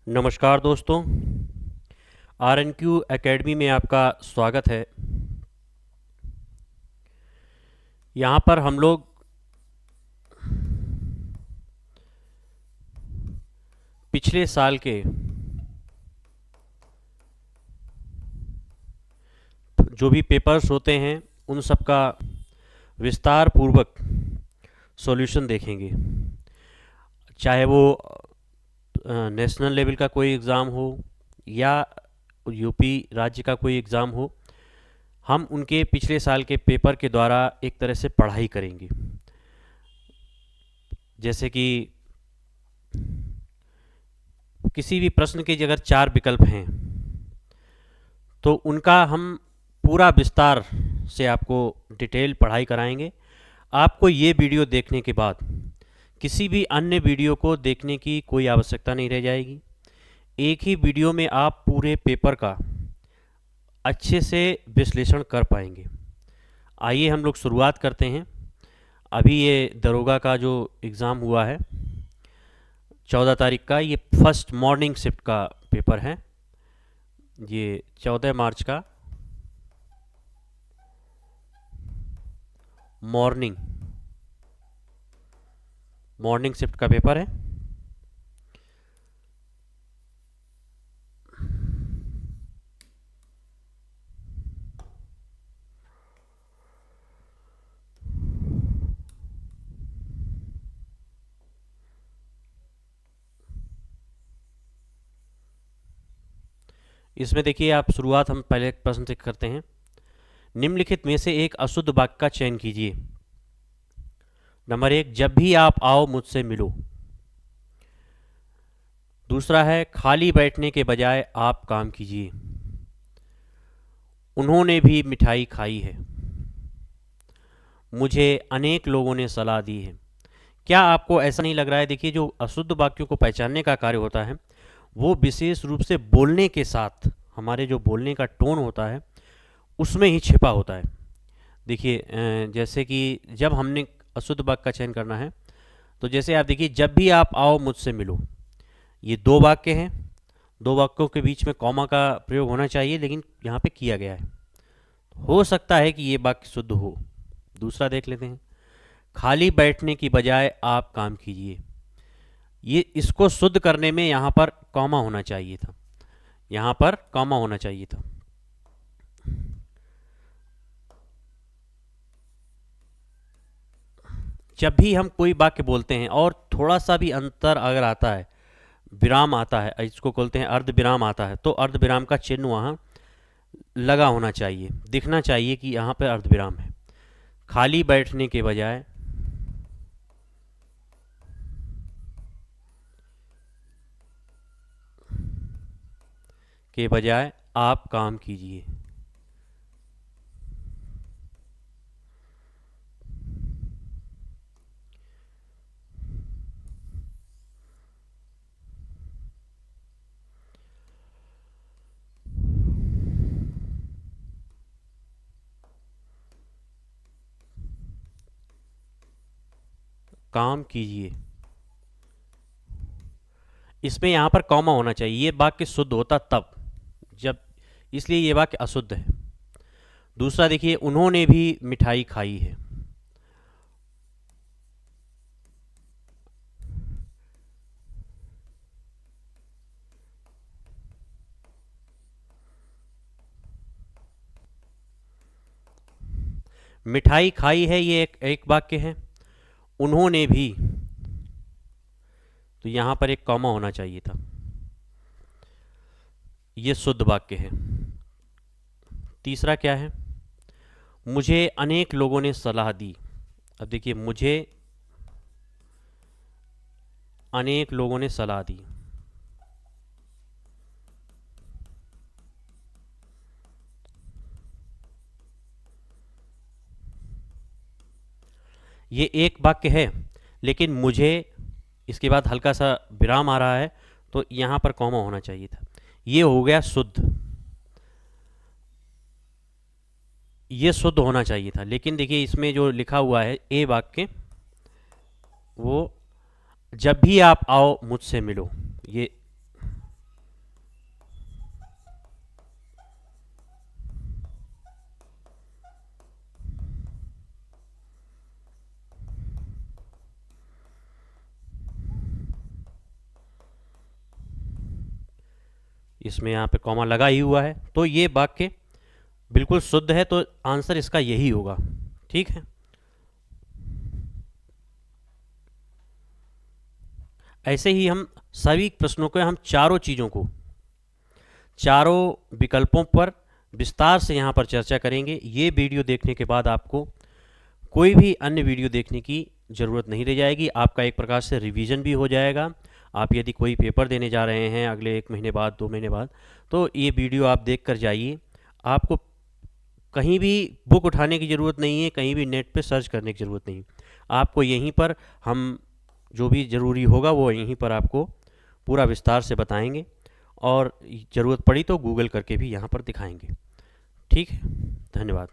नमस्कार दोस्तों। Are N Q academy में आपका स्वागत है। यहाँ पर हम लोग पिछले साल के जो भी पेपर्स होते हैं उन सब का विस्तार पूर्वक सॉल्यूशन देखेंगे। चाहे वो नेशनल लेवल का कोई एग्ज़ाम हो या यूपी राज्य का कोई एग्ज़ाम हो, हम उनके पिछले साल के पेपर के द्वारा एक तरह से पढ़ाई करेंगे। जैसे कि किसी भी प्रश्न के अगर 4 विकल्प हैं तो उनका हम पूरा विस्तार से आपको डिटेल पढ़ाई कराएंगे। आपको ये वीडियो देखने के बाद किसी भी अन्य वीडियो को देखने की कोई आवश्यकता नहीं रह जाएगी। एक ही वीडियो में आप पूरे पेपर का अच्छे से विश्लेषण कर पाएंगे। आइए हम लोग शुरुआत करते हैं। अभी ये दरोगा का जो एग्ज़ाम हुआ है 14 तारीख का, ये फर्स्ट मॉर्निंग शिफ्ट का पेपर है। ये 14 मार्च का मॉर्निंग शिफ्ट का पेपर है। इसमें देखिए, आप शुरुआत हम पहले प्रश्न से करते हैं। निम्नलिखित में से एक अशुद्ध वाक्य का चयन कीजिए। नंबर 1, जब भी आप आओ मुझसे मिलो। दूसरा है, खाली बैठने के बजाय आप काम कीजिए। उन्होंने भी मिठाई खाई है। मुझे अनेक लोगों ने सलाह दी है। क्या आपको ऐसा नहीं लग रहा है? देखिए, जो अशुद्ध वाक्यों को पहचानने का कार्य होता है वो विशेष रूप से बोलने के साथ, हमारे जो बोलने का टोन होता है उसमें ही छिपा होता है। देखिए, जैसे कि जब हमने अशुद्ध वाक्य का चयन करना है तो जैसे आप देखिए, जब भी आप आओ मुझसे मिलो, ये 2 वाक्य हैं। 2 वाक्यों के बीच में कॉमा का प्रयोग होना चाहिए, लेकिन यहाँ पे किया गया है। हो सकता है कि ये वाक्य शुद्ध हो। दूसरा देख लेते हैं, खाली बैठने की बजाय आप काम कीजिए। ये इसको शुद्ध करने में यहाँ पर कॉमा होना चाहिए था, यहाँ पर कॉमा होना चाहिए था। जब भी हम कोई वाक्य बोलते हैं और थोड़ा सा भी अंतर अगर आता है, विराम आता है, इसको बोलते हैं अर्ध विराम आता है, तो अर्ध विराम का चिन्ह वहाँ लगा होना चाहिए, दिखना चाहिए कि यहाँ पर अर्ध विराम है। खाली बैठने के बजाय आप काम कीजिए। काम कीजिए, इसमें यहाँ पर कॉमा होना चाहिए। ये वाक्य शुद्ध होता तब जब, इसलिए ये वाक्य अशुद्ध है। दूसरा देखिए, उन्होंने भी मिठाई खाई है। मिठाई खाई है, ये एक वाक्य है। उन्होंने भी, तो यहाँ पर एक कॉमा होना चाहिए था। ये शुद्ध वाक्य है। तीसरा क्या है? मुझे अनेक लोगों ने सलाह दी। अब देखिए, मुझे अनेक लोगों ने सलाह दी, ये एक वाक्य है, लेकिन मुझे इसके बाद हल्का सा विराम आ रहा है, तो यहाँ पर कॉमा होना चाहिए था। ये हो गया शुद्ध, ये शुद्ध होना चाहिए था। लेकिन देखिए, इसमें जो लिखा हुआ है ए वाक्य, वो जब भी आप आओ मुझसे मिलो, ये इसमें यहाँ पे कॉमा लगा ही हुआ है, तो ये वाक्य बिल्कुल शुद्ध है, तो आंसर इसका यही होगा। ठीक है। ऐसे ही हम सभी प्रश्नों को, हम चारों चीज़ों को, चारों विकल्पों पर विस्तार से यहाँ पर चर्चा करेंगे। ये वीडियो देखने के बाद आपको कोई भी अन्य वीडियो देखने की ज़रूरत नहीं रह जाएगी। आपका एक प्रकार से रिवीजन भी हो जाएगा। आप यदि कोई पेपर देने जा रहे हैं अगले 1 महीने बाद, 2 महीने बाद, तो ये वीडियो आप देख कर जाइए। आपको कहीं भी बुक उठाने की ज़रूरत नहीं है, कहीं भी नेट पे सर्च करने की ज़रूरत नहीं। आपको यहीं पर हम जो भी ज़रूरी होगा वो यहीं पर आपको पूरा विस्तार से बताएंगे, और ज़रूरत पड़ी तो गूगल करके भी यहाँ पर दिखाएंगे। ठीक है, धन्यवाद।